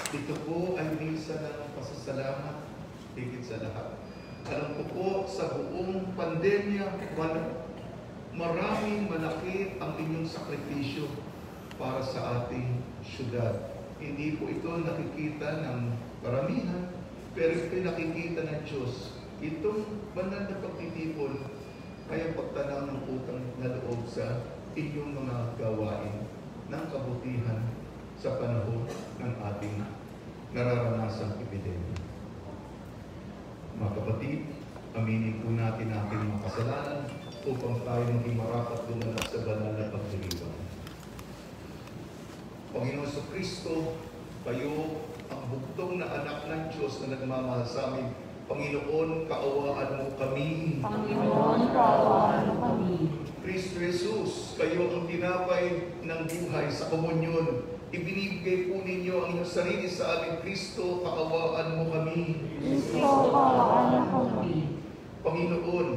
Ito po ay misa ng pasasalamat, higit sa lahat. Alam ko po sa buong pandemya, maraming malaki ang inyong sakripisyo para sa ating syudad. Hindi po ito nakikita ng karamihan, pero ito nakikita ng Diyos. Itong banal na pagtitipon, kaya pagtanaw ng utang na loob sa inyong mga gawain ng kabutihan sa panahon ng ating nararanasang epidemya. Mga kapatid, aminin po natin ating mga kasalanan upang tayo maging marapat dumanap sa banal na pagdiriwang. Panginoon sa Kristo, kayo ang bugtong na anak ng Diyos na nagmamahal sa amin. Panginoon, kaawaan mo kami. Panginoon, kaawaan mo kami. Kristo Jesus, kayo ang tinapay ng buhay sa komunyon. Ibinibigay po ninyo ang inyong sarili sa amin. Kristo, kaawaan mo kami. Kristo, kaawaan mo kami. Panginoon,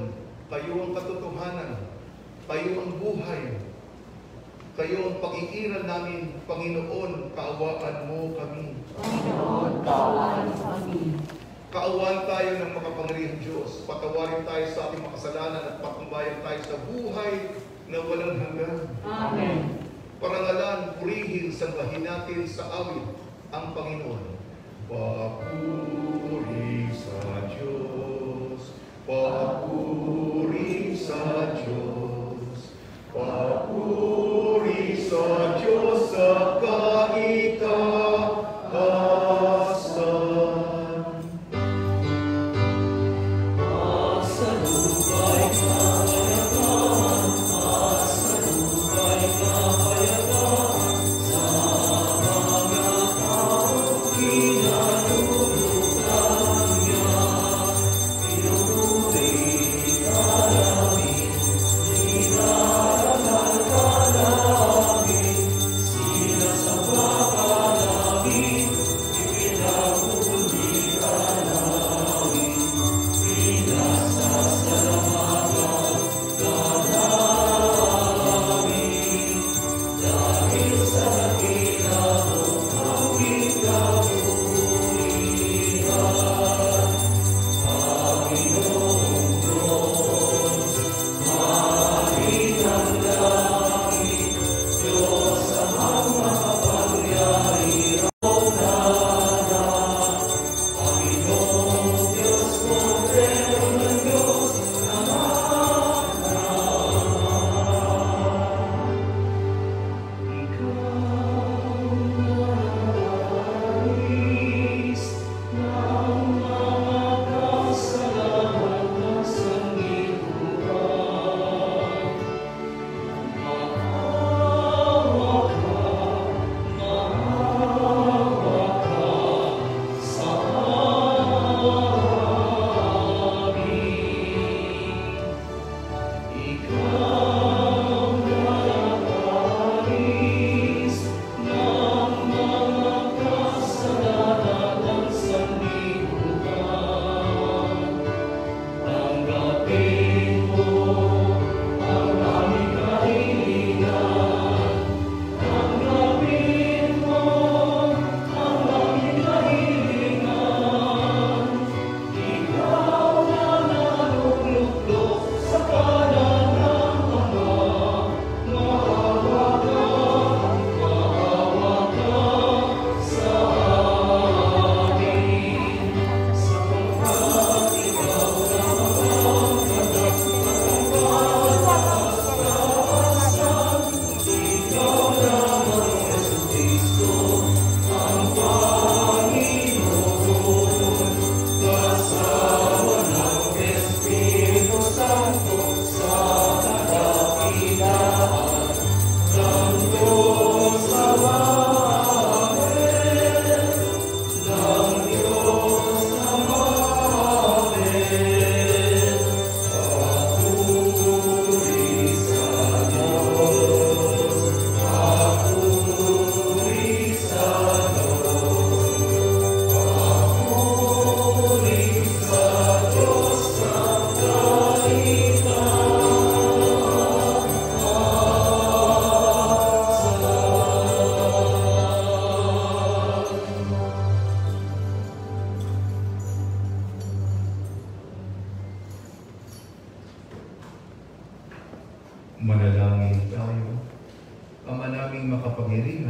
kayo ang katotohanan. Kayo ang buhay. Kayo ang pag-iiral namin. Panginoon, kaawaan mo kami. Panginoon, kaawaan mo kami. Kaawaan tayo ng makapangyarihang Diyos. Patawarin tayo sa ating makasalanan at patnubayan tayo sa buhay na walang hanggan. Amen. Parangalan, purihin, sambahin natin sa awit ang Panginoon. Papuri sa Diyos, papuri sa Diyos, papuri sa Diyos sa kaitaasan. Sila sa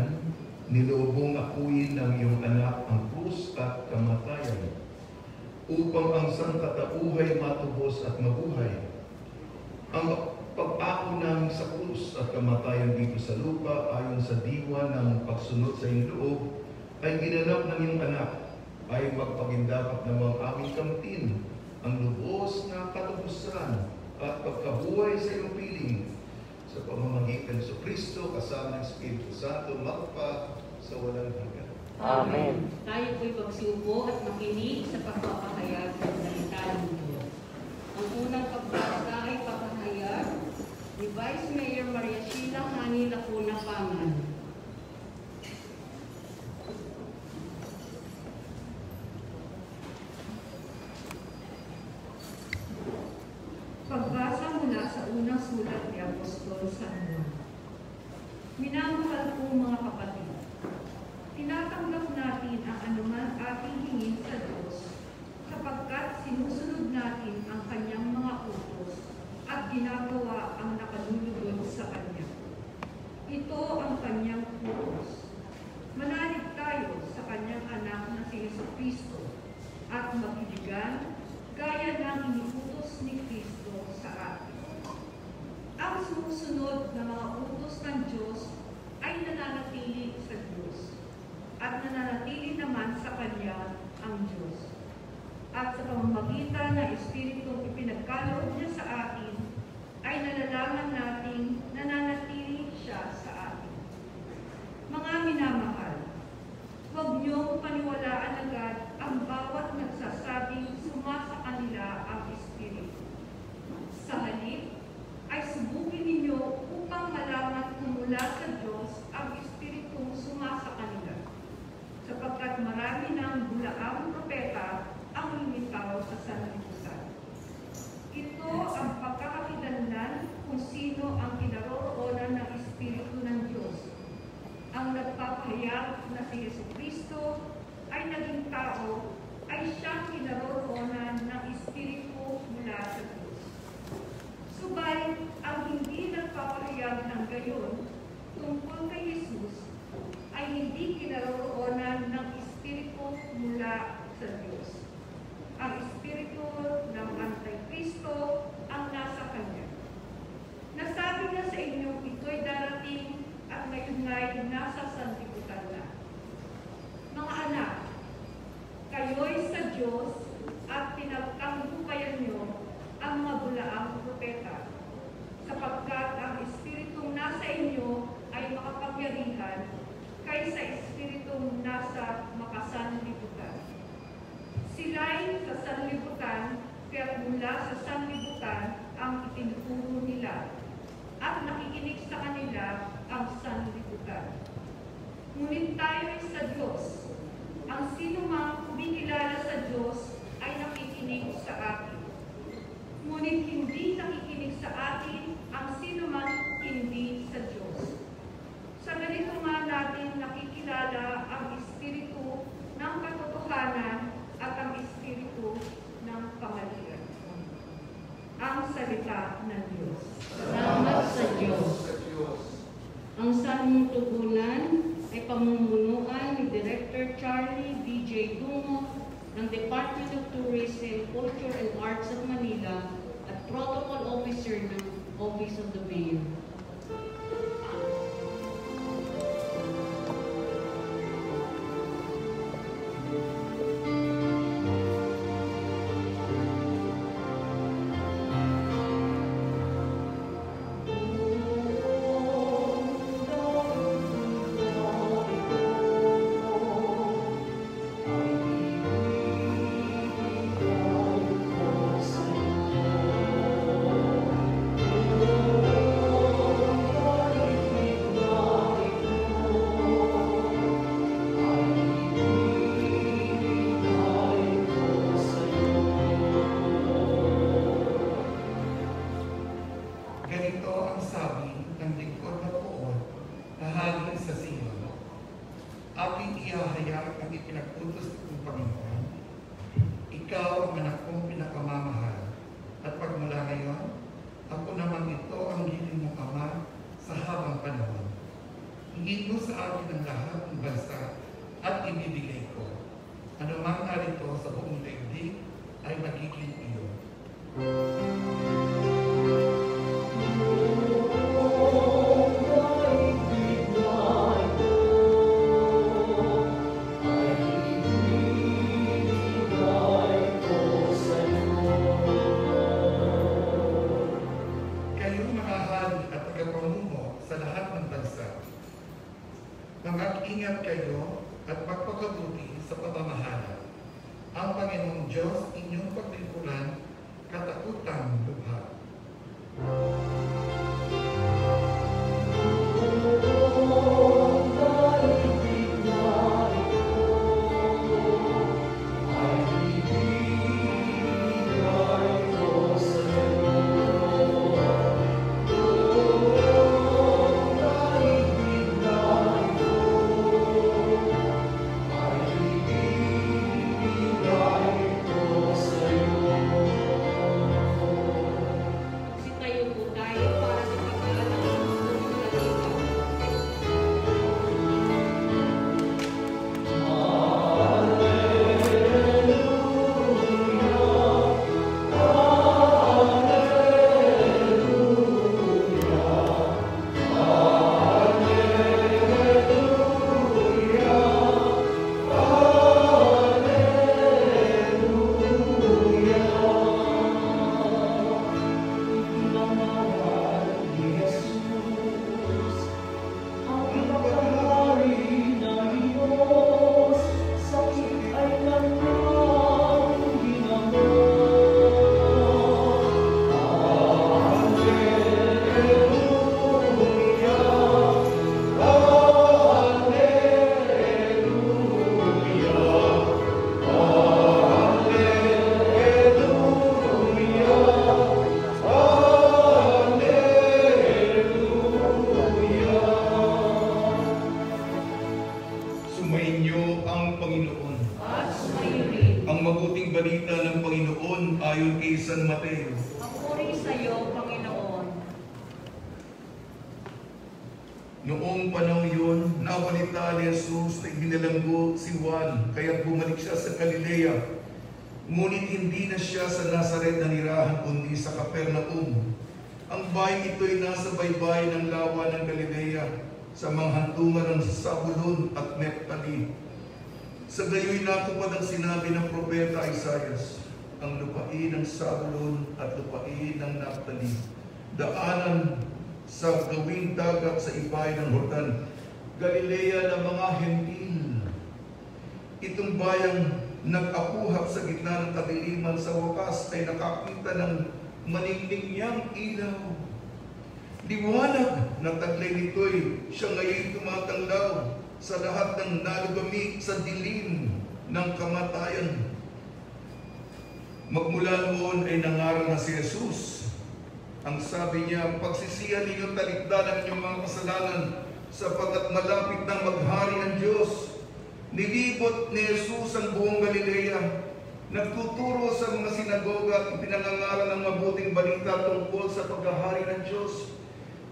kahilingan, niloobong akuin ng iyong anak ang krus at kamatayan, upang ang sangkatauhay matubos at mabuhay. Ang pag-ako namin sa krus at kamatayan dito sa lupa ayon sa diwa ng pagsunod sa iyong loob ay ginanap ng iyong anak, ay magpagindapat namang aming kamtin ang lubos na katubusan at pagkabuhay sa iyong piling sa pamamagitan sa Kristo kasama ng Espiritu Santo magpa sa walang hanggan. Amen. Tayo po'y magsiupo at makinig sa pagpapahayag ng salita ng Diyos. Ang unang pagbasa ay papahayag ni Vice Mayor Maria Sheila Hani Lacuna Pangan. Pagbasa mula sa unang sulat ni Apostol San Juan. Minamahal kong mga kapatid, tinatanggap natin ang anuman ating hingin sa Diyos sapagkat sinusunod natin ang Kanyang mga utos at ginagawa ang nakalulugod sa Kanya. Ito ang Kanyang utos. Manalig tayo sa Kanyang anak na si Jesucristo at magiligan gaya ng iniutos ni Kristo sa atin. Ang sumusunod na mga utos ng Diyos ay nananatili sa Diyos at nananatili naman sa Kanya ang Diyos. At sa pamamagitan ng Espiritong ipinagkaloob niya sa atin, ay nalalaman nating nananatili siya sa atin. Mga minamahal, huwag niyong paniwalaan agad ang bawat nagsasabing sumasa kanila ang Espiritu. Sa halip, ay subukin ninyo upang malaman kung mula sa Diyos ang Espiritong sumasa kanila. Sapagkat marami ng bulaang propeta ang lumitaw sa sanlibutan. Ito ang pagkakakilanlan kung sino ang kinaroroonan ng Espiritu ng Diyos. Ang nagpapahayag na si Jesucristo ay naging tao, ay siyang kinaroroonan ng Espiritu mula sa Diyos. Subalit, ang hindi nagpapahayag ng gayon tungkol kay Jesus ay hindi kinaroroonan ng Espiritu mula sa Diyos. Ang Espiritu ng Antikristo ang nasa Kanya. Nasabi na sa inyo ito'y darating at ngayon nga'y nasa sanlibutan na. Mga anak, kayo'y sa Diyos at pinagkanggupayan niyo ang mga bulaang propeta, sapagkat ang Espiritong nasa inyo ay makapangyarihan kaysa Espiritong nasa makasanlibutan. Sila'y sa sanlibutan, kaya mula sa sanlibutan ang itinuturo nila, at nakikinig sa kanila ang sanlibutan. Ngunit tayo'y sa Diyos. Ang sinumang kumikilala sa Diyos ay nakikinig sa atin. Ngunit hindi nakikinig sa atin ang sinumang hindi sa Diyos. Sa ganito nga natin nakikilala ang Espiritu ng katotohanan at ang Espiritu ng kamalian. Ang salita ng Diyos. Salamat sa Diyos. Ang santugunan ay pamumunuan ni Director Charlie B.J. Dungo ng Department of Tourism, Culture and Arts of Manila at Protocol Officer ng Office of the Mayor. Ganito ang sabi ng lingkod na poon na halin sa Sion. Aking ihahayag ang ipinagputos ng Panginoon. Ikaw ang anak kong pinakamamahal. At pagmula ngayon, ako naman ito ang giling mong ama sa habang panahon. hingin mo sa akin ang lahat ng bansa at ibibigay ko. Ano man narito sa buong daigdig ay magiging iyo. Kayo mga hari at tagapamuno sa lahat ng bansa, mag-ingat kayo at magpakabuti sa pamamahala. Ang Panginoong Diyos inyong paglingkuran, katakutan lubha. Sitayo po tayo para sa pagkalang ng balita. Sumainyo ang Panginoon. At sumayo rin. Ang mabuting balita ng Panginoon ayon kay San Mateo. Papuri sa iyo, Panginoon. Noong panahon yun, nabalita ni Jesus na ibinalanggo si Juan, kaya't bumalik siya sa Galilea. Ngunit hindi na siya sa Nazaret nanirahan, kundi sa Capernaum. Ang bayan ito'y nasa baybay ng lawa ng Galilea, sa mga hantungan ng Zabulon at Neptali. Sa gayoy natupad ang sinabi ng propeta Isaias, ang lupain ng Zabulon at lupain ng Neptali, daanan sa gawing dagat sa ibay ng Jordan, Galilea ng mga Hentil. Itong bayang nag-apuhap sa gitna ng kadiliman sa wakas ay nakakita ng maningningyang ilaw. Liwanag na taglay nito'y siya ngayon tumatanglaw sa lahat ng nalugami sa dilim ng kamatayan. Magmula noon ay nangaral na si Jesus. Ang sabi niya, pagsisihan ninyo talikdan ang inyong mga kasalanan sapagkat malapit nang maghari ang Diyos. Nilibot ni Jesus ang buong Galilea. Nagtuturo sa mga sinagoga at pinangangaral ng mabuting balita tungkol sa paghahari ng Diyos.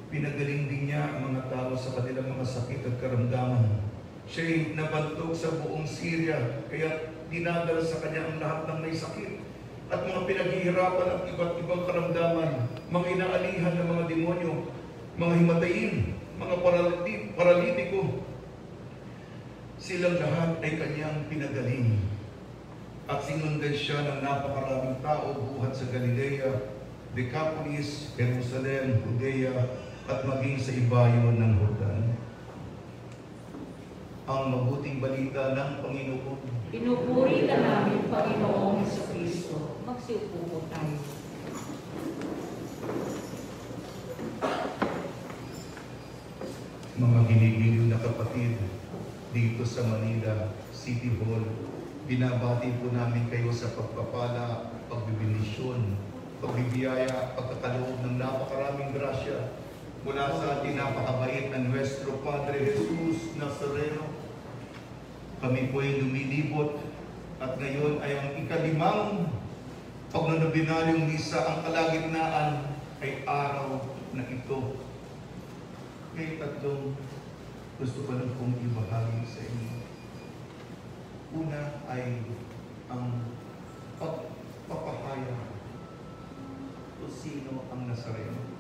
Pinagaling din niya ang mga tao sa kanilang mga sakit at karamdaman. Siya'y nabantog sa buong Syria, kaya dinadala sa kanya ang lahat ng may sakit at mga pinaghihirapan at iba't ibang karamdaman, mga inaalihan ng mga demonyo, mga himatayin, mga paralitiko. Silang lahat ay kanyang pinagaling. At sinundan siya ng napakaraming tao buhat sa Galilea, Decapolis, Jerusalem, Judea, at maging sa ibayo ng Jordan. Ang mabuting balita ng Panginoon. Pinupuri ka namin, Panginoong Jesucristo. Magsiupo po tayo. Mga ginigiliw na kapatid, dito sa Manila City Hall, binabati po namin kayo sa pagpapala, pagbibenisyon, pagbibiyaya, pagkakaloob ng napakaraming grasya mula sa ating napakabait na Nuestro Padre Jesus Nazareno. Kami po ay lumilibot at ngayon ay ang ikalimang pagnanobinaryong misa. Ang kalagitnaan ay araw na ito. May tatlong gusto ko lang pong ibahagi sa inyo. Una ay ang pagpapahayag kung sino ang Nazareno.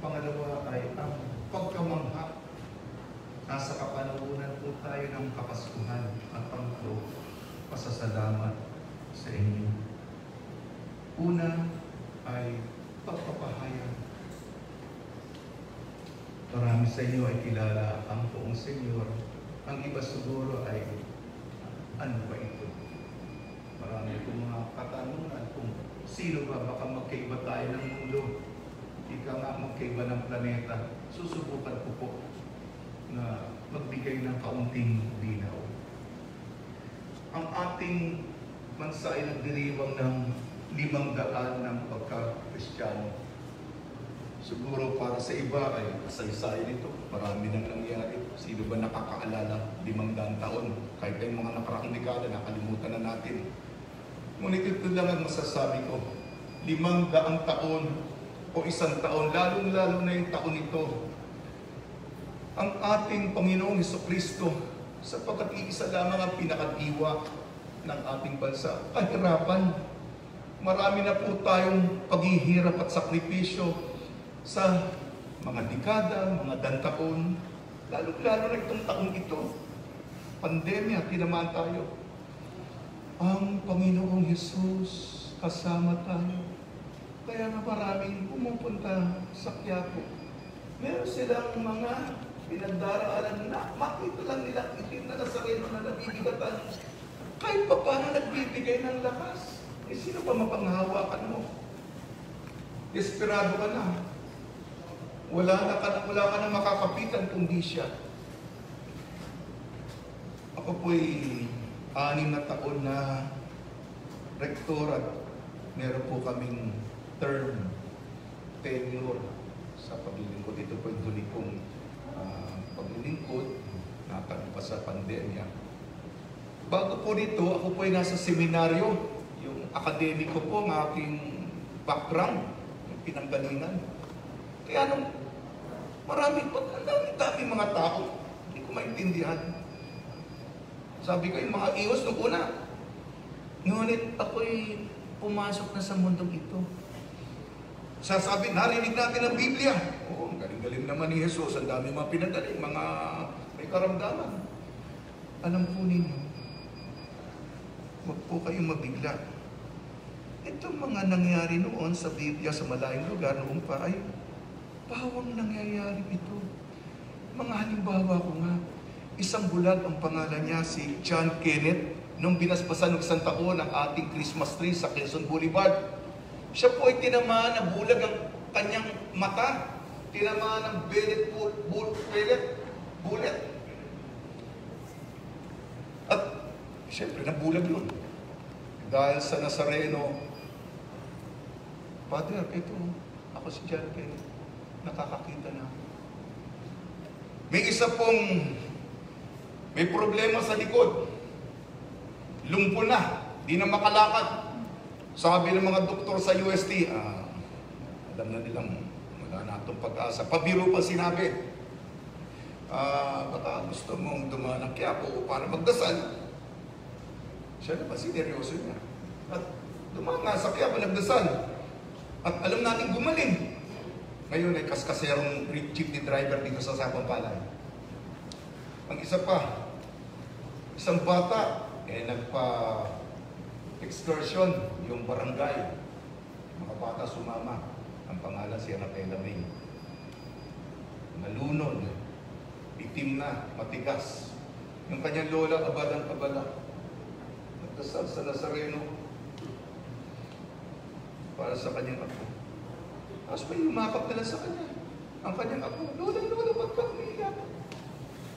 Pangalawa ay ang pagkamangha. Nasa kapanahunan po tayo ng Kapaskuhan at pangalawa, pasasalamat sa inyo. Una ay pagpapahayag. Marami sa inyo ay kilala ang Poong Senyor. Ang iba siguro ay ano ba ito? Marami pong mga katanungan kung sino ba, baka magkaiba tayo ng mundo. Ika nga magkaiba ng planeta. Susubukan ko po na magbigay ng kaunting linaw. Ang ating bansa ay nagdiriwang ng 500 ng pagka-Kristiyano. Siguro para sa iba ay kasaysayan ito. Marami nang nangyari. Sino ba nakakaalala 500 taon? Kahit yung mga nakaraang dekada, nakalimutan na natin. Ngunit ito lang ang masasabi ko. 500 taon o 1 taon, lalong-lalo na yung taon ito, ang ating Panginoong Hesukristo, sapagkat iisa lamang ang pinakadiwa ng ating bansa. Kahirapan. Marami na po tayong paghihirap at sakripisyo sa mga dekada, mga dantaon, lalo-lalo na itong taong ito. Pandemya, tinamaan tayo. Ang Panginoong Hesus, kasama tayo. Kaya nga maraming pumupunta sa Quiapo. Meron silang mga pinagdaraanan na makita lang nila itim na Nazareno na nabibigatan. Kahit pa paano nagbibigay ng lakas. Eh sino pa mapanghawakan mo? Desperado ka na. Wala ka na makakapitan kundi siya. Ako po'y 6 na taon na rektor at meron po kaming term, tenure sa paglilingkod. Ito po yung huli kong paglilingkod, nakalipas sa pandemya. Bago po dito, ako po ay nasa seminaryo. Yung akademiko po, ang aking background, yung pinanggalingan. Kaya nung marami po, ang dami mga tao, hindi ko maintindihan. Sabi ko, yung mga iwas nung una. Ngunit ako'y pumasok na sa mundong ito. Sasabi, narinig natin ang Biblia. Oo, ang galing-galing naman ni Jesus. Ang dami mga pinagaling, mga may karamdaman. Alam po ninyo, huwag po kayong mabigla. Itong mga nangyari noon sa Biblia sa malayong lugar noong pa ay pawang nangyayari ito. Mga halimbawa ko nga, isang bulag ang pangalan niya si John Kenneth nung binasbasan ng isang taon ang ating Christmas tree sa Quezon Boulevard. Siya po ay tinamaan ng bulag ang kanyang mata. Tinamaan ng bullet. At siyempre nabulag yun. Dahil sa Nazareno, Father, ito, ako si John Kenneth. Nakakakita na. May isa pong may problema sa likod. Lumpo na. Di na makalakad. Sabi ng mga doktor sa UST, alam na nilang wala na itong pag-asa. Pabiro pa sinabi, baka gusto mong dumaan ng Quiapo para magdasal. Siya na ba sineryoso niya? At dumaan nga sa Quiapo, nagdasal. At alam natin gumaling. Ngayon ay kaskaserong jeepney driver dito sa Sapampalay. Ang isa pa, isang bata, nagpa-excursion yung barangay. Mga bata sumama. Ang pangalan si Anapela May. Nalunod. Itim na, matigas. Yung kanyang lola, abalang-abala. Nagdasal sa Nazareno para sa kanyang apo. Tapos may lumakap na lang sa kanya. Ang kanyang apo, Lola, ba't ka umiiyak?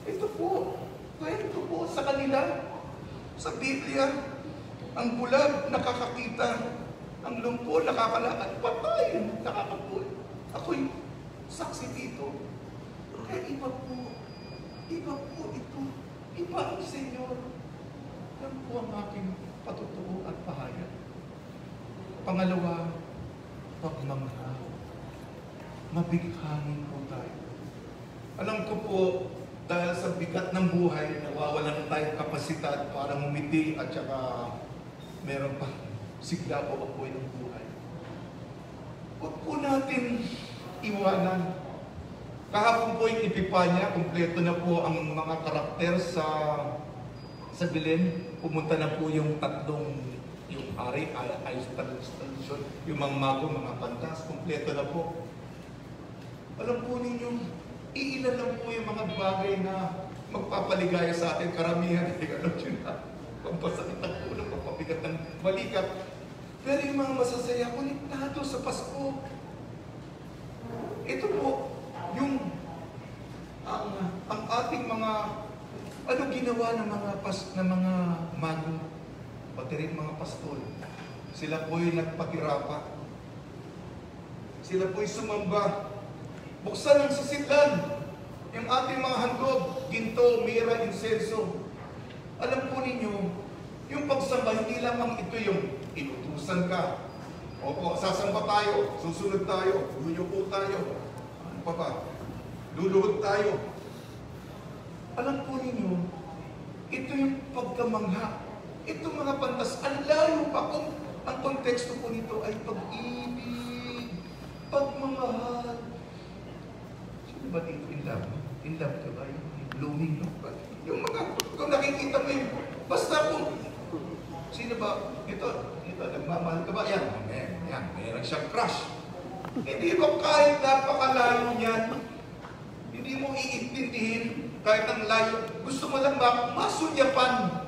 Ito po sa kanila. Sa Biblia, ang bulag nakakakita, ang lumpo nakakalakad, patay, nakakapoy. Ako'y saksi dito. Kaya iba po ito. Iba ang Senyor. Yan po ang aking patutuo at pahayag. Pangalawa, pagmamahal. Mabighanin po tayo. Alam ko po, dahil sa bigat ng buhay, nawawalan tayong kapasidad para ngumiti at saka meron pa sigla o apoy ng buhay. Huwag po natin iwanan. Kahapon po yung Epipanya, kumpleto na po ang mga karakter sa Belen. Pumunta na po yung tatlong, yung ari, installation, yung mga mago, mga pantas, kumpleto na po. Alam po ninyo, iilan lang po yung mga bagay na magpapaligaya sa atin. Karamihan, alam nyo na, pampasakit ng ulo, pampabigat ng balikat. Pero yung mga masasaya, konektado sa Pasko. Ito po, yung ang ating mga ginawa ng mga mago, pati rin mga pastol. Sila po'y nagpakirapa. Sila po'y sumamba. Buksan ang sasitlan. Yung ating mga handog, ginto, mira, insenso. Alam po ninyo, yung pagsamba, hindi lamang ito yung inutusan ka. Opo, sasamba tayo, susunod tayo, luyuko tayo. Ano pa ba? Luluhod tayo. Alam po ninyo, ito yung pagkamangha. Itong mga pantas, ang layo pa kung ang konteksto po nito ay pag-ibig, pagmamahal. Sino ba dito in love? In love ka ba? Yung blooming, no? Yung mga, kung nakikita mo yung, basta kung, sino ba? Ito, nagmamahal ka ba? Yan, meron siyang crush. Hindi ba kahit napakalayo niyan, hindi mo iintindihin kahit ang layo, gusto mo lang masulyapan.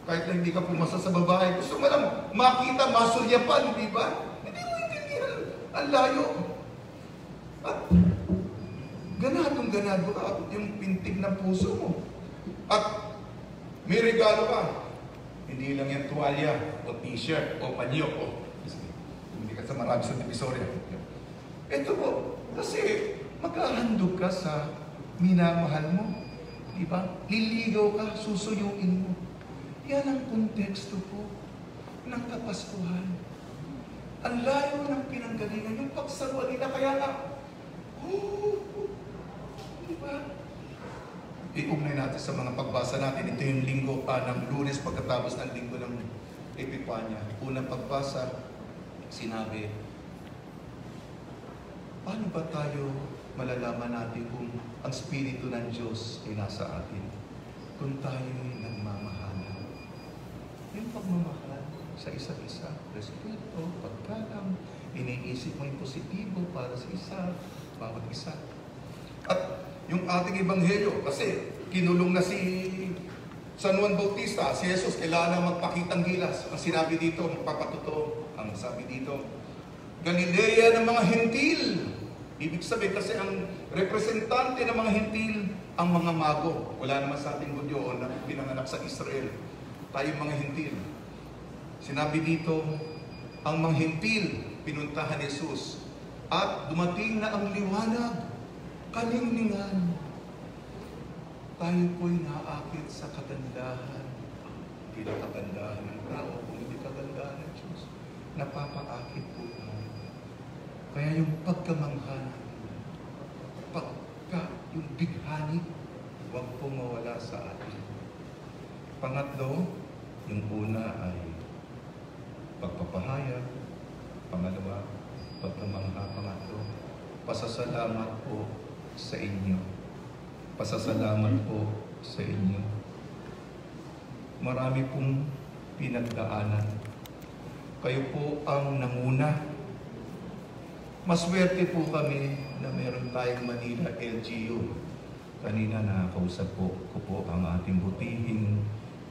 Kahit na hindi ka pumasa sa babae, gusto mo lang makita, masulyapan, di ba? Hindi mo intindihan ang layo. At ganado ka yung pintig ng puso mo. At may regalo ka. Hindi lang yung tuwalya, o t-shirt, o panyo, o hindi ka sa marami sa divisoria. Ito po, kasi maghahandog ka sa minamahal mo. Diba? Liligaw ka, susuyuin mo. Yan ang konteksto po ng Kapaskuhan. Ang layo ng pinanggalingan, yung pagsaruan nila, kaya nga, diba? Iugnay natin sa mga pagbasa natin. Ito yung linggo ng Lunes pagkatapos ng linggo ng Epipanya. Unang pagbasa, sinabi, paano ba tayo malalaman natin kung ang Espiritu ng Diyos ay nasa atin? Kung tayo'y nagmamahalan. Yung pagmamahal sa isa't isa, respeto, paggalang, iniisip mo yung positibo para sa isa, bawat isa. At yung ating ebanghelyo, kasi kinulong na si San Juan Bautista, si Jesus, kailangan magpakitang gilas. Ang sinabi dito, magpapatotoo, ang sabi dito, Galilea ng mga Hentil. Ibig sabihin kasi ang representante ng mga Hentil, ang mga mago. Wala naman sa ating Hudyo na pinanganak sa Israel. Tayong mga Hentil. Sinabi dito, ang mga Hentil, pinuntahan ni Jesus. At dumating na ang liwanag, kalingningan. Tayo po'y naakit sa kagandahan. Hindi lang kagandahan ng tao, kung hindi kagandahan ng Diyos. Napapaakit po tayo. Kaya yung pagkamangha, yung bighani, huwag pong mawala sa atin. Pangatlo, yung una ay pagpapahayag. Pangalawa, pagkamangha. Pangatlo, pasasalamat po sa inyo. Pasasalamat po sa inyo. Marami pong pinagdaanan. Kayo po ang nanguna. Maswerte po kami na meron tayong Manila LGU. Kanina nakakausap ko po ang ating butihing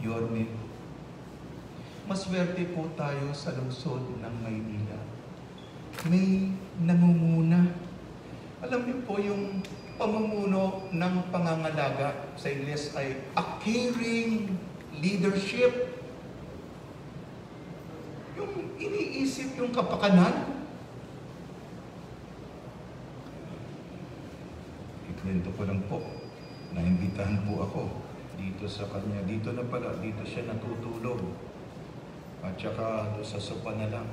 Yorme. Maswerte po tayo sa lungsod ng Maynila. May nangunguna. Alam niyo po yung pamumuno ng pangangalaga sa Ingles ay a caring leadership. Yung iniisip yung kapakanan. Ikwento ko lang po, naimbitahan po ako dito sa kanya. Dito na pala, dito siya natutulog. At saka doon sa sopa na lang.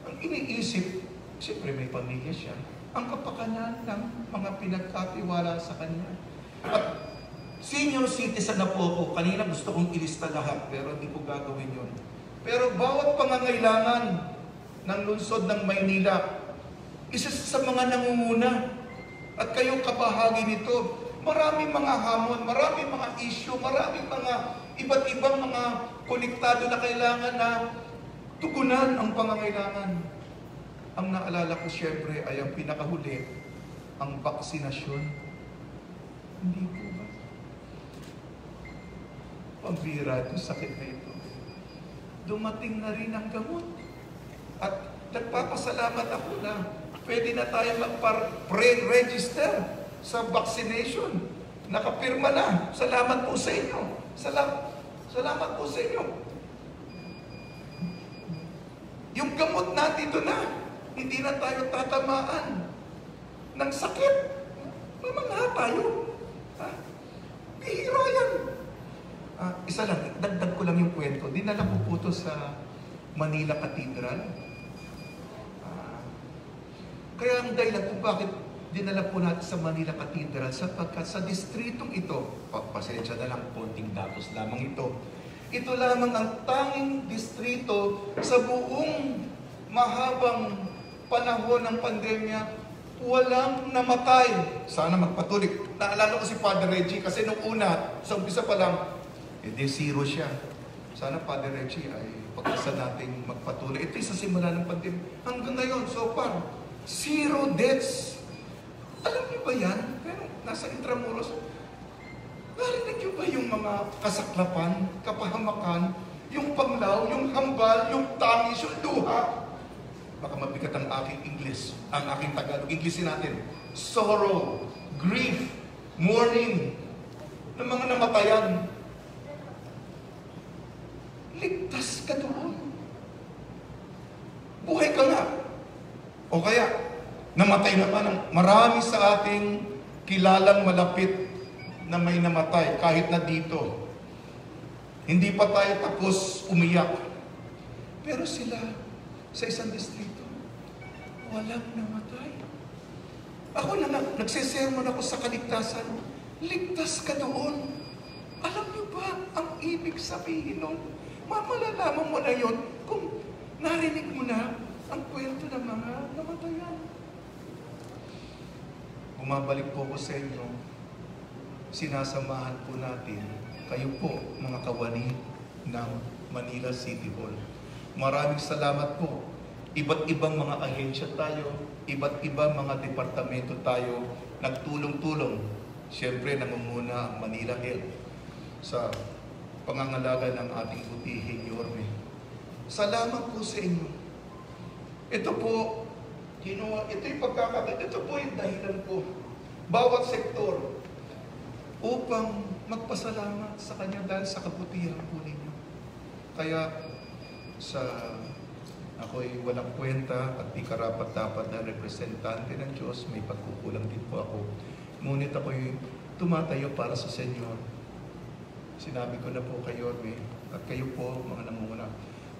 Ang iniisip, siyempre may pamilya siya. Ang kapakanan ng mga pinagkatiwala sa kanya. At senior citizen na po ako. Kanina gusto kong ilista lahat, pero hindi ko gagawin yun. Pero bawat pangangailangan ng lungsod ng Maynila, isa sa mga nangunguna. At kayo kabahagi nito. Maraming mga hamon, maraming mga issue, maraming mga iba't ibang mga konektado na kailangan na tugunan ang pangangailangan. Ang naalala ko siyempre ay ang pinakahuli, ang vaksinasyon. Hindi po ba? Pambira itong sakit na ito. Dumating na rin ang gamot. At nagpapasalamat ako na pwede na tayo mag-pre-register sa vaccination. Nakapirma na. Salamat po sa inyo. Salamat po sa inyo. Yung gamot natin ito na. Hindi na tayo tatamaan ng sakit. Mamangha tayo. Bihira yan. Isa lang, dagdag ko lang yung kwento. Dinala ko po ito sa Manila Cathedral. Kaya ang dahilan kung bakit dinala po natin sa Manila Cathedral sapagkat sa distritong ito, pasensya na lang, konting datos lamang ito. Ito lamang ang tanging distrito sa buong mahabang panahon ng pandemya, walang namatay. Sana magpatuloy. Naalala ko si Father Reggie kasi nung una, sa umpisa pa lang, zero siya. Sana Father Reggie ay pagkasa nating magpatuloy. Ito sa simula ng pandemya. Hanggang ngayon, so far, 0 deaths. Alam niyo ba yan? Pero nasa Intramuros, narinig niyo ba yung mga kasaklapan, kapahamakan, yung panglaw, yung hambal, yung tangis, yung luha? Baka mabigat ang aking English, ang aking Tagalog. Englishin natin. Sorrow, grief, mourning, ng mga namatayan. Ligtas ka doon. Buhay ka nga. O kaya, namatay na pa ng marami sa ating kilalang malapit na may namatay kahit na dito. Hindi pa tayo tapos umiyak. Pero sila, sa isang distrito, walang namatay. Ako na nagsisermon ako sa kaligtasan. Ligtas ka doon. Alam niyo ba ang ibig sabihin nun? Malalaman mo na yun kung narinig mo na ang kwento ng mga namatayan. Bumabalik po ko sa inyo, sinasamahan po natin kayo po, mga kawani ng Manila City Hall. Maraming salamat po. Iba't ibang mga ahensya tayo, iba't ibang mga departamento tayo, nagtulong-tulong. Siyempre, nangunguna ang Manila Health sa pangangalaga ng ating butihing Yorme. Salamat po sa inyo. Ito po, ito po yung dahilan ko. Bawat sektor, upang magpasalamat sa Kanya dahil sa kabutihan po ninyo. Kaya, ako'y walang kwenta at di karapat-dapat na representante ng Diyos, may pagkukulang din po ako. Ngunit ako'y tumatayo para sa Senyor. Sinabi ko na po kayo, at kayo po, mga namumuna,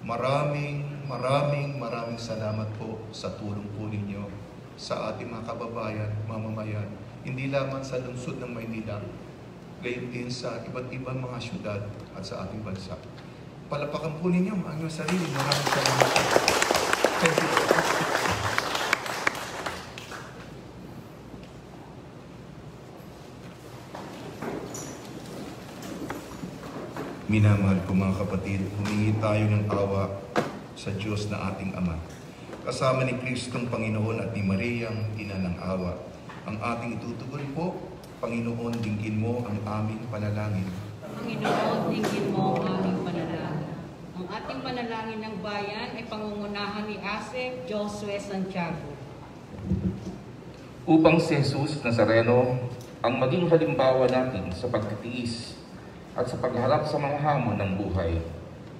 maraming salamat po sa tulong po ninyo sa ating mga kababayan, mamamayan, hindi lamang sa lungsod ng Maynila, gayon din sa iba't ibang mga syudad at sa ating bansa. Palapakan po ninyo ang inyong sarili. Maraming salamat po. Thank you. Minamahal ko mga kapatid, humingi tayo ng awa sa Diyos na ating Ama. Kasama ni Kristong Panginoon at ni Mariang Ina ng Awa. Ang ating itutugon po, Panginoon, dinggin mo ang aming panalangin. Panginoon, dinggin mo ang aming panalangin. Ang ating panalangin ng bayan ay pangungunahan ni Asep Josue Santiago. Upang si Jesus Nazareno ang maging halimbawa natin sa pagtitiis at sa pagharap sa mga hamon ng buhay,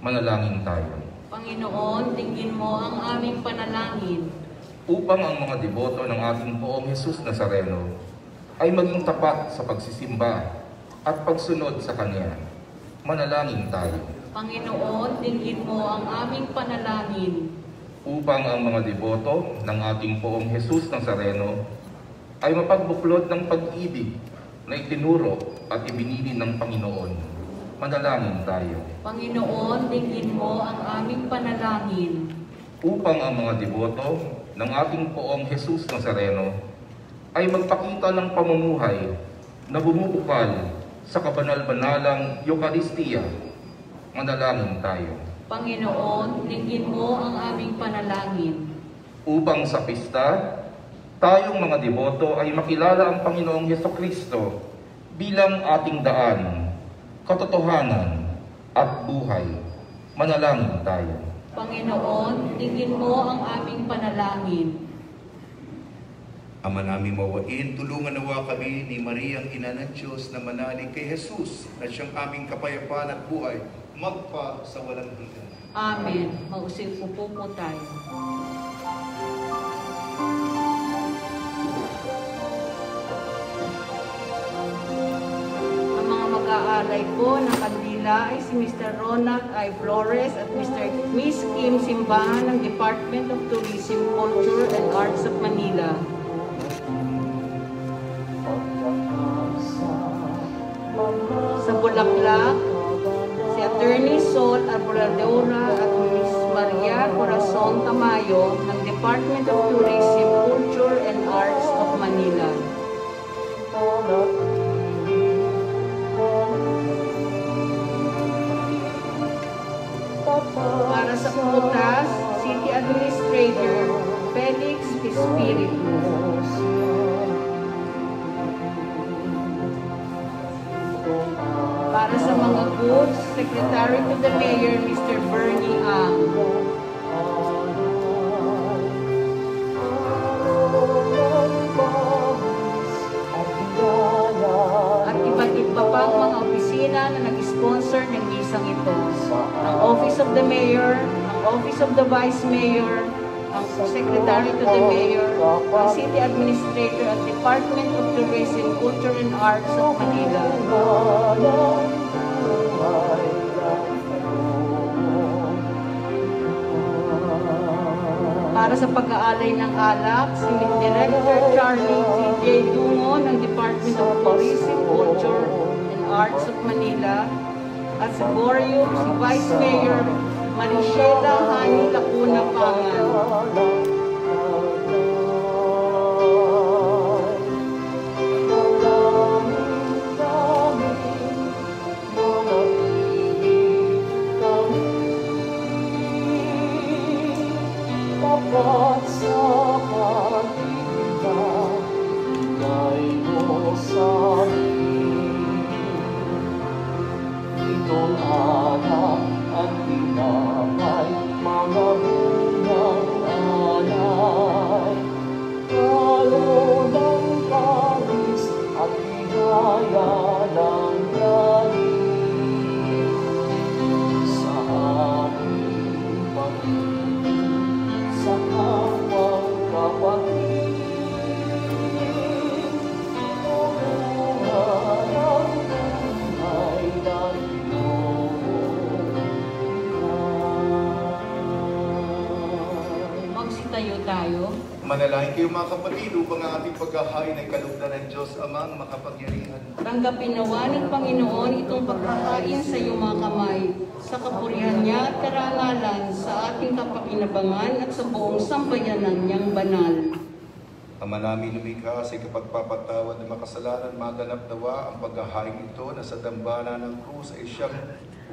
manalangin tayo. Panginoon, dinggin mo ang aming panalangin. Upang ang mga deboto ng ating Poong Jesus Nazareno ay maging tapat sa pagsisimba at pagsunod sa Kanya, manalangin tayo. Panginoon, dinggin mo ang aming panalangin. Upang ang mga deboto ng ating Poong Jesus Nazareno ay mapagbuklod ng pag-ibig na itinuro at ibinili ng Panginoon. Manalangin tayo. Panginoon, dinggin mo ang aming panalangin Upang ang mga deboto ng ating Poong Jesus Nazareno ay magpakita ng pamumuhay na bumubukal sa kabanal-banalang Eucharistia. Manalangin tayo. Panginoon, dinggin mo ang aming panalangin Upang sa pista, tayong mga deboto ay makilala ang Panginoong Hesukristo bilang ating daan, katotohanan, at buhay. Manalangin tayo. Panginoon, dinggin mo ang aming panalangin Ama naming mawain, tulungan nawa kami ni Maria ang Ina ng Diyos na manalig kay Jesus na siyang aming kapayapaan at buhay magpa sa walang hanggan. Amen. Mausip po tayo. Ang mga mag-aalay po ng kandila ay si Mr. Ronald I. Flores at Miss Kim Simbahan ng Department of Tourism, Culture and Arts of Manila. Sa Bulaklak, si Attorney Sol Arboladora at Miss Maria Corazon Tamayo ng Department of Tourism, Culture and Arts of Manila. Para sa Putas, City Administrator Felix Espiritu. Para sa mga goods, Secretary to the Mayor, Mr. Bernie Ang. At iba't iba pang mga opisina na nag-sponsor ng misang ito. Ang Office of the Mayor, ang Office of the Vice Mayor, ang Secretary to the Mayor, ang City Administrator at Department of Tourism, Culture and Arts of Manila. Para sa pag-aalay ng alak, si Director Charlie C.J. Dungo ng Department of Tourism, Culture and Arts of Manila at sa Borium, si Vice Mayor Maricela Hani Lacuna Pangan. Tayo. Manalangin kayo mga kapatid upang ang ating paghahain ay kalugdan ng Diyos Amang makapangyarihan. Tanggapin nawa ng Panginoon itong paghahain sa iyong mga kamay, sa kapurihan niya at karangalan, sa ating kapakinabangan at sa buong sambayanan niyang banal. Ama namin lumikha sa kapagpapatawad ng makasalanan, maganap nawa ang paghahain ito na sa dambana ng krus ay siyang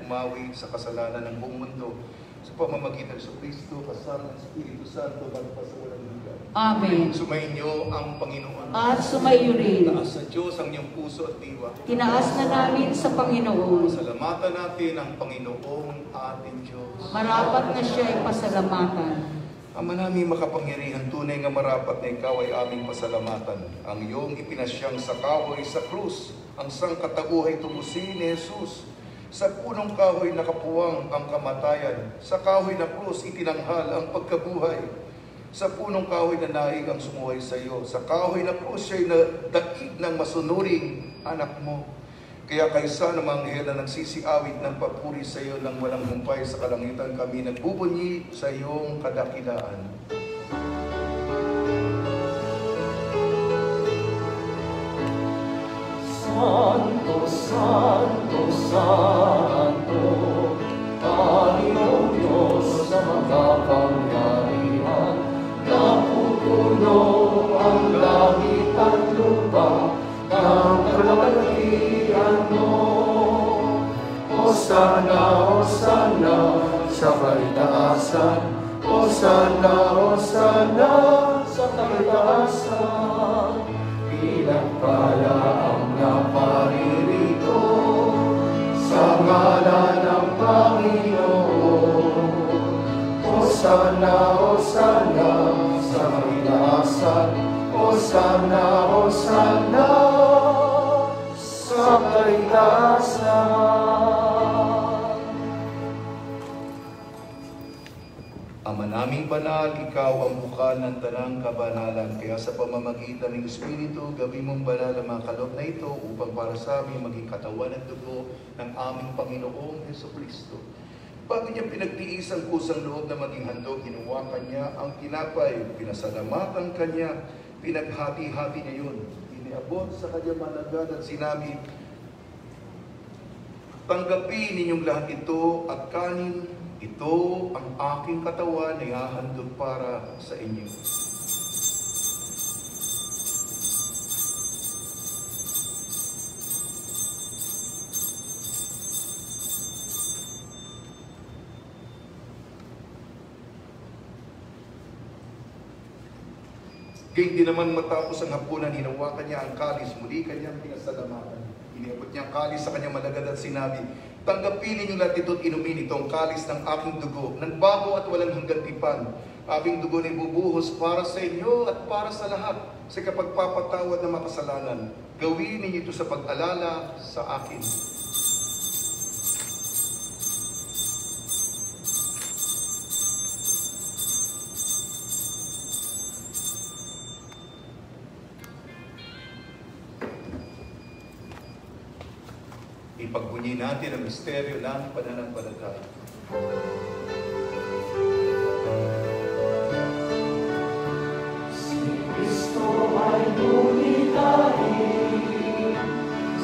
umawi sa kasalanan ng buong mundo. Sa pamamagitan sa Kristo, kasama ng Espiritu Santo, magpa sa walang hanggan. Amen. Sumainyo ang Panginoon. At sumayo rin. Taas sa Diyos ang iyong puso at diwa. Tinaas na namin sa Panginoon. Salamatan natin ang Panginoong ating Diyos. Marapat na siya ay pasalamatan. Ama namin makapangyarihan, tunay nga marapat na ikaw ay aming pasalamatan. Ang iyong ipinasyang sa kahoy sa krus, ang sangkatauhay tumusin ni Jesus. Sa punong kahoy nakapuwang ang kamatayan, sa kahoy na krus itinanghal ang pagkabuhay. Sa punong kahoy na naig ang sumuhay sa iyo, sa kahoy na krus siya'y nadaig ng masunuring anak mo. Kaya kaysa ng mga anghel na nagsisiawit ng papuri sa iyo ng walang humpay sa kalangitan, kami nagbubunyi sa iyong kadakilaan. Sa Santo, Santo, Santo, Panginoong Diyos sa makapangyarihan, napupuno ang langit at lupa ng kalwalhatian mo. Hosana, Hosana sa kaitaasan, Hosana, Hosana sa kaitaasan. Pinagpala ang naparirito sa ngalan ng Panginoon. Hosana, Hosana sa kaitaasan, Hosana, Hosana sa kaitaasan. Ama naming banal, ikaw ang bukal ng tanang kabanalan. Kaya sa pamamagitan ng Espiritu, gawin mong banal ang mga kaloob na ito upang para sa amin maging katawan at dugo ng aming Panginoong Jesucristo. Bago niya pinagtiis ang kusang loob na maging handog, hinuwakan niya ang tinapay, pinasalamatan kanya, pinaghati-hati niya yun. Iniabot sa kanyang managad at sinabi, tanggapin ninyong lahat ito at kanin. Ito ang aking katawan na ihahandog para sa inyo. Gayun din naman matapos ang hapunan, hinawakan niya ang kalis, muli kanyang pinasalamatan. Iniabot niya ang kalis sa kanyang malagad at sinabi, tanggapin ninyong lahat ito't inumin itong kalis ng aking dugo, ng bago at walang hanggang tipan. Aking dugo na ibubuhos para sa inyo at para sa lahat sa kapagpapatawad ng makasalanan. Gawin ninyo ito sa pag-alala sa akin. Ipagbunyi natin ang misteryo ng pananampalataya. Si Kristo ay lumitahin,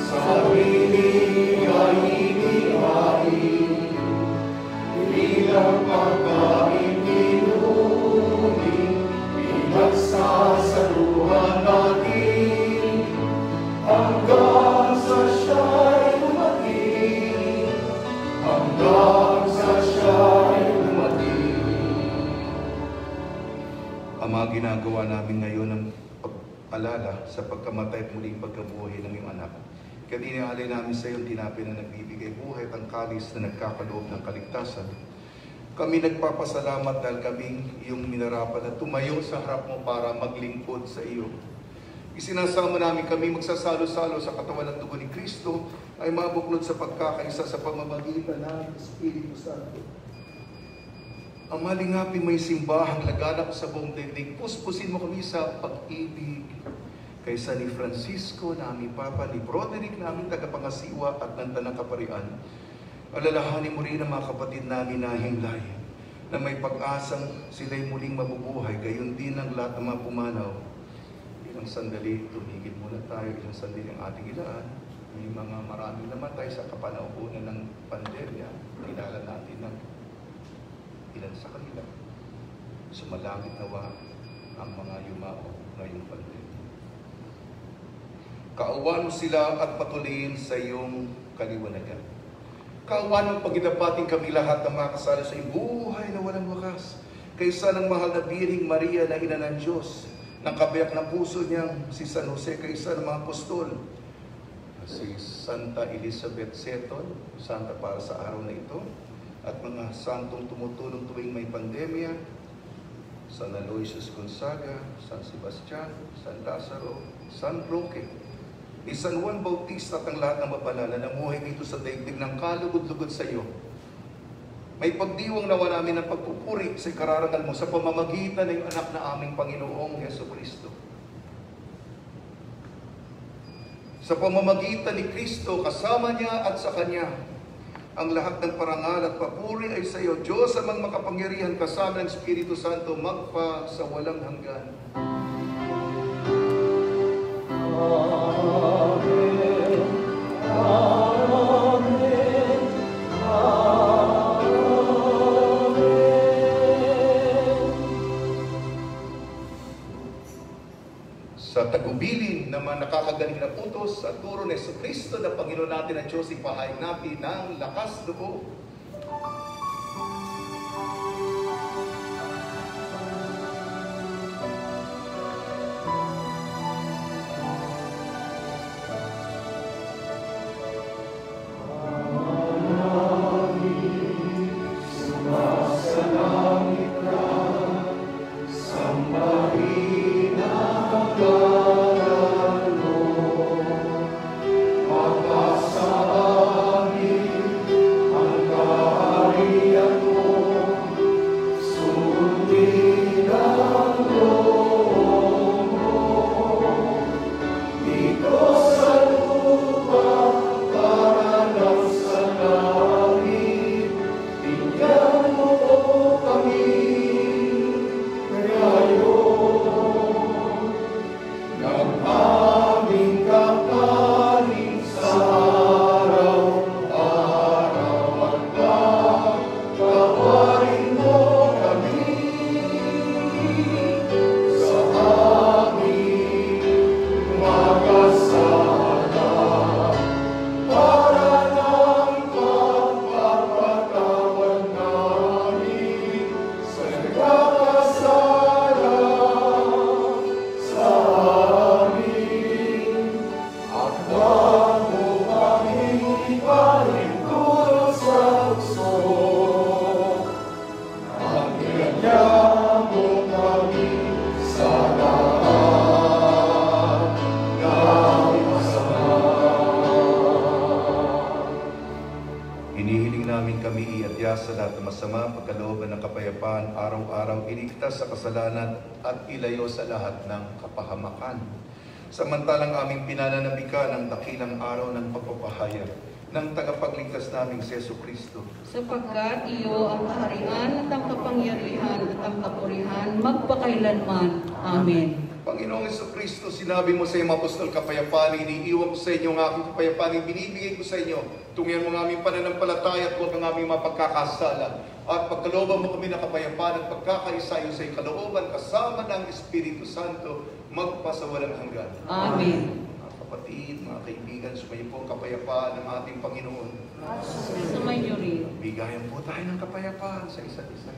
sarili ay inihain, bilang pagkain inumin, pinagsasaluhan natin, hanggang sa siya'y dumating, hanggang sa siya'y dumating. Ama, ginagawa namin ngayon ang pag-alala sa pagkamatay at muling pagkabuhay ng iyong anak. Kaya dinaalay namin sa iyo ang tinapay na nagbibigay buhay at ang kalis na nagkakaloob ng kaligtasan. Kami nagpapasalamat dahil kaming iyong minarapan at tumayo sa harap mo para maglingkod sa iyo. Isinasama namin kami magsasalo-salo sa katawan at dugo ni Kristo ay mabuklod sa pagkakaisa sa pamamagitan ng Espiritu Santo. Ang malingapin may simbahang laganap sa buong daigdig, puspusin mo kami sa pag-ibig. Kaysa ni Francisco, na aming Papa, ni Broderick, na aming tagapangasiwa at ng Tanang Kaparian, alalahanin mo rin ang mga kapatid namin na himlay, na may pag-asang sila'y muling mabubuhay, gayon din ang lahat ng mga pumanaw. Ilang sandali, tumigil muna tayo, ilang sandali ang ating ilaan. May mga maraming namatay sa kapanahunan ng pandemya, kilala natin ng ilan sa kanila. Sumalangit nawa ang mga yumao ngayong pandemya. Kauwan mo sila at patuloyin sa iyong kaliwanagan. Kauwan mo pagitapating kami lahat na makasala sa iyong buhay na walang wakas. Kaysa ng mahal na Birhing Maria na ina ng Diyos, ng kabiyak ng puso niyang si San Jose, kaysa ng mga apostol, si Santa Elizabeth Seton, santa para sa araw na ito, at mga santong tumutulong tuwing may pandemya, San Aloysius Gonzaga, San Sebastian, San Lazaro, San Roque, ni San Juan Bautista at ang lahat ng mapalala na muhay dito sa daigdig ng kalugod-lugod sa iyo. May pagdiwang nawa namin ng pagpupuri sa ikararangal mo sa pamamagitan ng anak na aming Panginoong Jesucristo. Sa pamamagitan ni Kristo, kasama niya at sa Kanya, ang lahat ng parangal at papuri ay sa iyo, Diyos amang makapangyarihan, kasama ng Espiritu Santo, magpa sa walang hanggan. Amen. Sa tagubilin na mga nakakagaling na utos sa turo ni Jesucristo na Panginoon natin at Diyos, ipahayag natin ng lakas loob. Sa lahat ng masama, pagkalooban ng kapayapaan, araw-araw iligtas sa kasalanan at ilayo sa lahat ng kapahamakan. Samantalang aming pinananabika ng dakilang araw ng pagpapahayag ng tagapagligtas naming si Jesucristo. Sapagkat iyo ang kaharian at ang kapangyarihan at ang kapurihan magpakailanman. Amen. Panginoong Jesucristo, sinabi mo sa iyong apostol, kapayapaan, iniiwan ko sa inyo ang aking kapayapaan, binibigay ko sa inyo. Tungyan mo ang aming pananampalataya at huwag ang aming mapagkakasala. At pagkalooban mo kami ng kapayapaan at pagkakaisayo sa kalooban kasama ng Espiritu Santo, magpasawalang hanggan. Amen. Mga kapatid, mga kaibigan, sumayo po ang kapayapaan ng ating Panginoon. Sumayo rin. Bigayan po tayo ng kapayapaan sa isa't isa.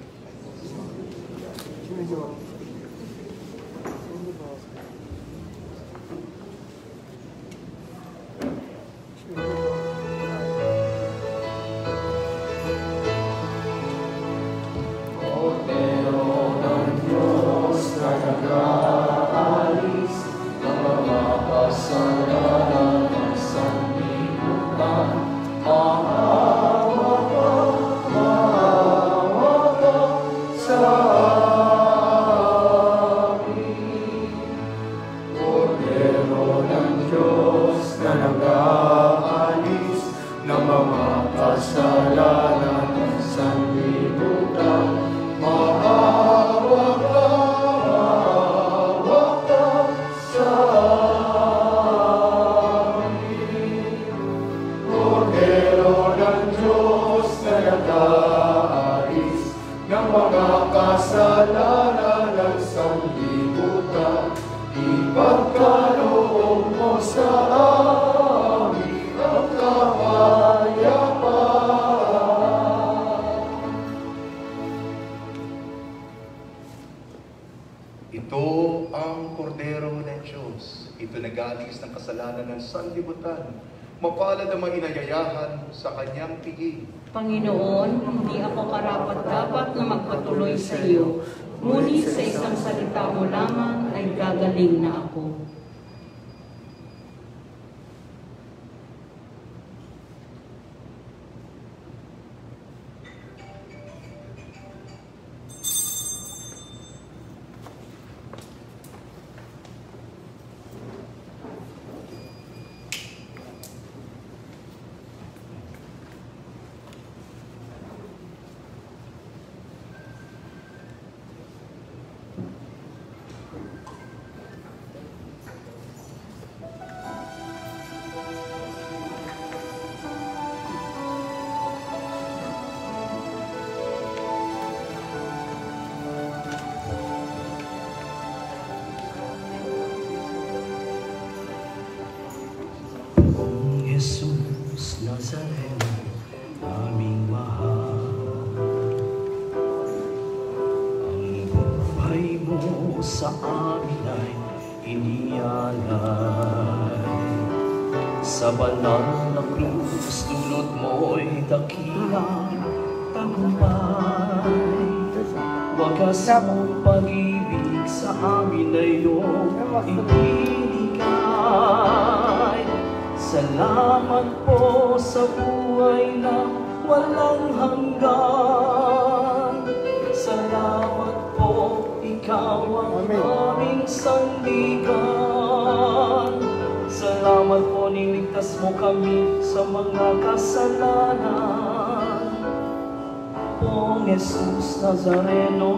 Ito ang kordero ng Diyos. Ito nag-aalis ng kasalanan ng sanlibutan. Mapalad ang mga inayayahan sa kanyang piging. Panginoon, hindi ako karapat-dapat na magpatuloy sa iyo. Ngunit sa isang salita mo lamang ay gagaling na ako. sa amin ay inialay. Sa banal na krus, dulot mo'y dakilang tagumpay. Wagas mong pag-ibig sa amin ay iyong ibinigay. Salamat po sa buhay na walang hanggan. Salamat po, ikaw ang aming sandigan. Salamat po, niligtas mo kami sa mga kasalanan. Poong Jesus Nazareno,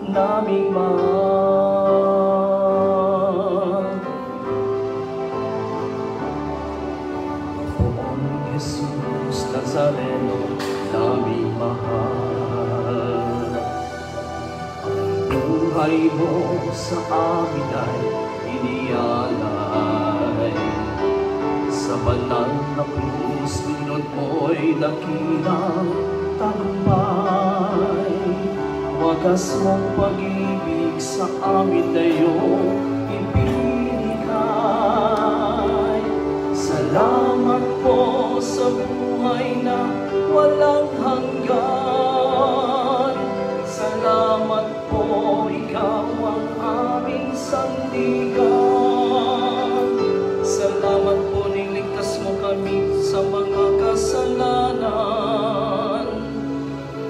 naming mahal. Poong Jesus Nazareno, naming mahal. Ang buhay mo sa amin ay inialay. Sa banal na krus, dulot mo'y dakilang tagumpay. Wagas mong pag-ibig sa amin na iyong ibinigay. Salamat po sa buhay na walang hanggan. Salamat po, ikaw ang aming sandigan. Salamat po, niligtas mo kami sa mga kasalanan.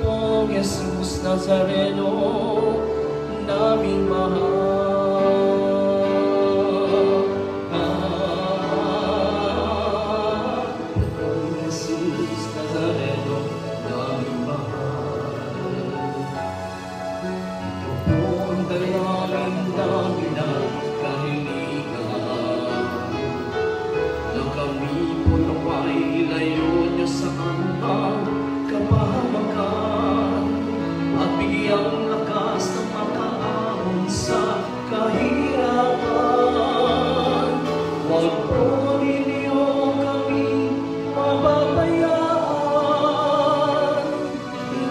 Poong Jesus Nazareno, naming mahal. Poong Jesus Nazareno, naming mahal. Ito po ang dalangin namin na kahilingan, na kami po naway ilayo niyo sa anumang kapahamakan, at bigyang lakas na makaahon sa kahirapan. Huwag po ninyo kami mababayaan,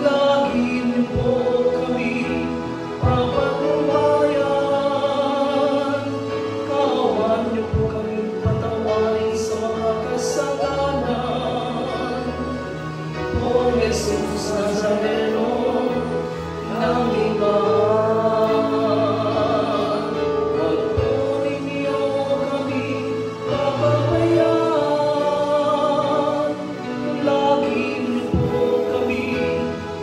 lagi niyo po kami papatubayan. Kawan niyo po kami patawarin sa mga kasalanan. O Jesus Nazareno, naming mahal. Huwag po ninyo kami papabayaan, lagi niyo po kami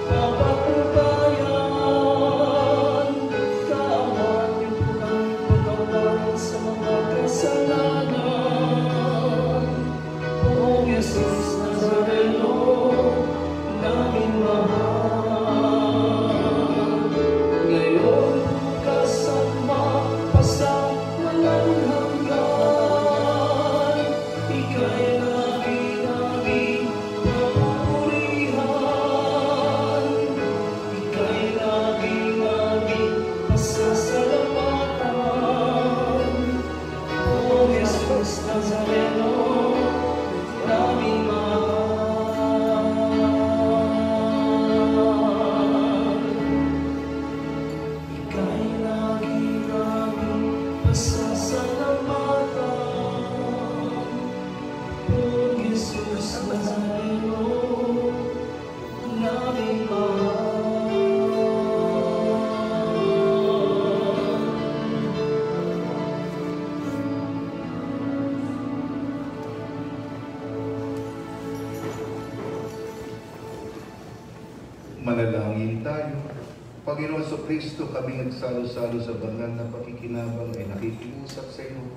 papatubayan. Kawan niyo po kami patawarin sa mga kasalanan. O Jesus Nazareno, naming mahal. Ngayon, bukas at mapasang walang hanggan, ika'y lagi naming papurihan. Ika'y lagi naming pasasalamatan. O Jesus Nazareno, naming mahal. Ika'y lagi naming pasasalamatan. O Jesus Nazareno, naming mahal. Manalangin tayo. Panginoon Kristo, kami nagsalo-salo sa banal na pakikinabang ay nakikiusap sa iyo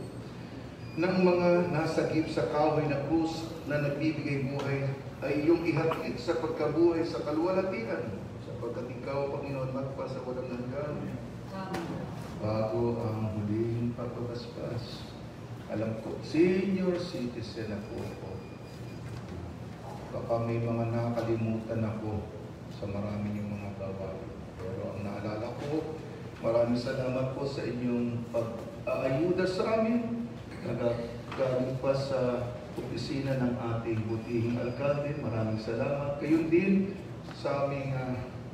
ng mga nasagip sa kahoy na krus na nagbibigay buhay ay iyong ihatid sa pagkabuhay sa kaluwalhatian, sapagkat ikaw, Panginoon, magpa sa walang hanggan. Bago ang huling pagpapaspas, alam ko, senior citizen ako. Baka may mga nakalimutan ako sa marami niyong mga gawain. Pero ang naalala ko, maraming salamat po sa inyong pag-aayuda sa amin. Galing pa sa opisina ng ating butihing alkalde. Maraming salamat. Kayo din sa aming,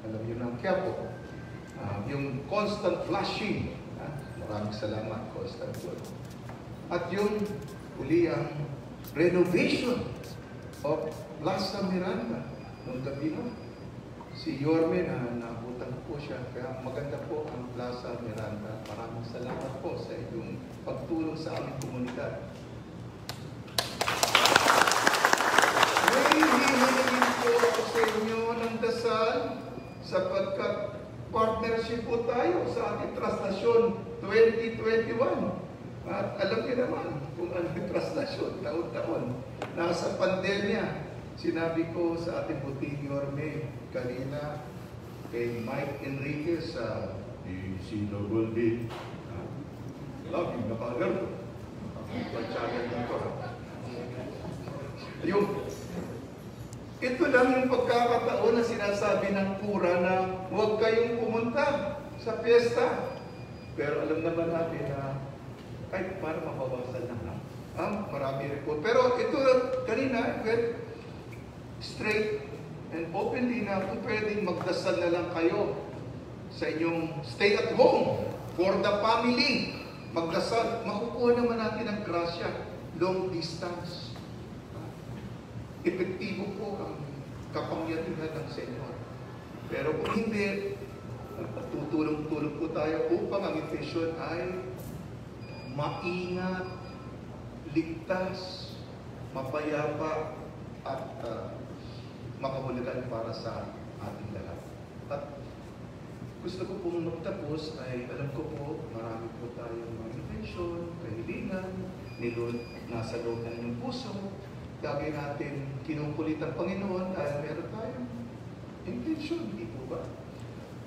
alam niyo ng Quiapo. yung constant flushing. Maraming salamat, constant flood. At yung uli ang renovation of Plaza Miranda. Nung gabi no, si Yorme nabutan po siya. Kaya maganda po ang Plaza Miranda. Maraming salamat po sa inyong pagtulong sa aming komunidad. Hinihingi po ako sa inyo ng dasal sapagkat partnership po tayo sa ating trastasyon 2021. At alam niyo naman kung ano yung trastasyon, taon-taon. Nasa pandemya, sinabi ko sa ating buting Yorme kanina kay Mike Enriquez sa DCWD. Love you, naka-alert. Pag-channel dito. Yung ito lang yung pagkakataon na sinasabi ng pura na huwag kayong pumunta sa piyesta. Pero alam naman natin na kahit para mabawasan lang. Marami report. Pero ito kanina, straight and openly na kung pwedeng magdasal na lang kayo sa inyong stay at home for the family. Magdasal. Makukuha naman natin ang grasya. Long distance. Epektibo po ang kapangyarihan ng Senyor. Pero kung hindi, tutulong-tulong po tayo upang ang infeksyon ay maingat, ligtas, mapayapa, at makahulugan para sa ating lahat. At gusto ko pong magtapos ay alam ko po, marami po tayong mga infeksyon, kahilingan, nasa loob ng inyong puso. Lagi natin kinukulit ang Panginoon dahil meron tayong intention, hindi po ba?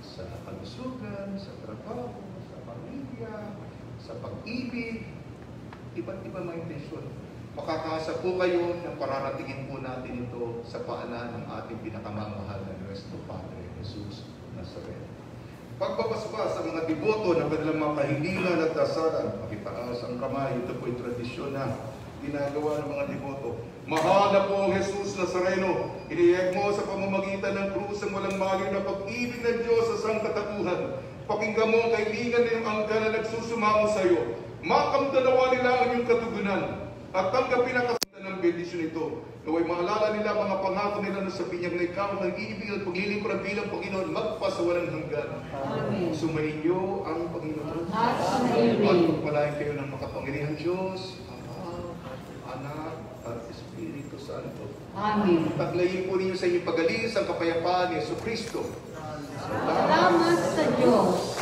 Sa kalusugan, sa trabaho, sa pamilya, sa pag-ibig, iba't iba mga intention. Makakasa po kayo na pararatingin po natin ito sa paanan ng ating pinakamamahal na Nuestro Padre, Jesus Nazareno. Pagbabasbas sa mga deboto ng kanilang mga kahilingan at dasalan, pakitaas ang kamay, ito po yung tradisyon na ginagawa ng mga deboto. Mahal na po ang Jesus Nazareno, inihayag mo sa pamamagitan ng krus ang walang maliw na pag-ibig ng Diyos sa sangkatauhan. Pakinggan mo ang kaibigan ng iyong angkan na nagsusumamo sa iyo. Makamdalawa nila ang iyong katugunan at tanggapin ang kasundan ng bendisyon ito. Naway maalala nila mga pangako nila na sa binyag na ikaw ang nag-iibig at paglilingkuran bilang Panginoon magpasawalang hanggan. Amen. Sumainyo ang Panginoon. At sumainyo. At pagpalain kayo ng makapangyarihang Diyos, Anak at Espiritu Santo. Amen. Paglayin po ninyo sa inyong pagaling sa kapayapaan ni Jesucristo. Salamat sa Diyos.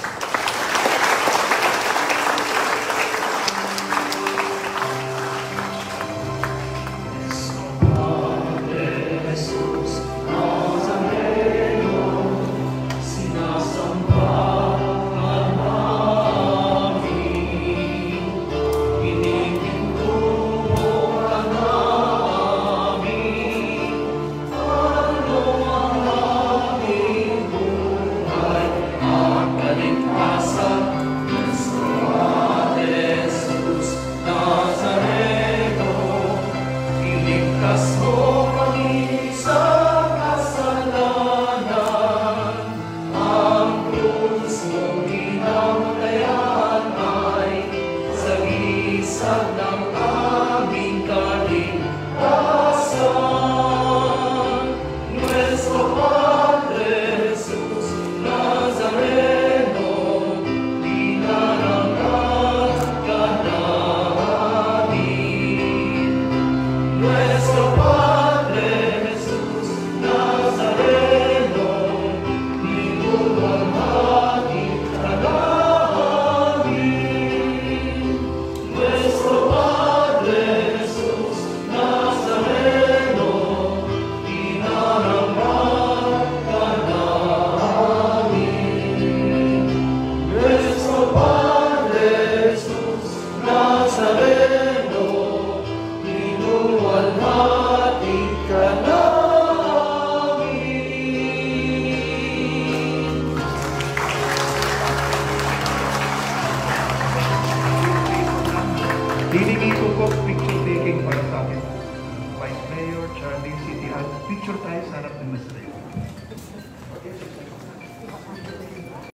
Dinigito ko picture taking para sa akin. Vice Mayor, Charlie, City Hall, picture tayo sa harap ng Mr.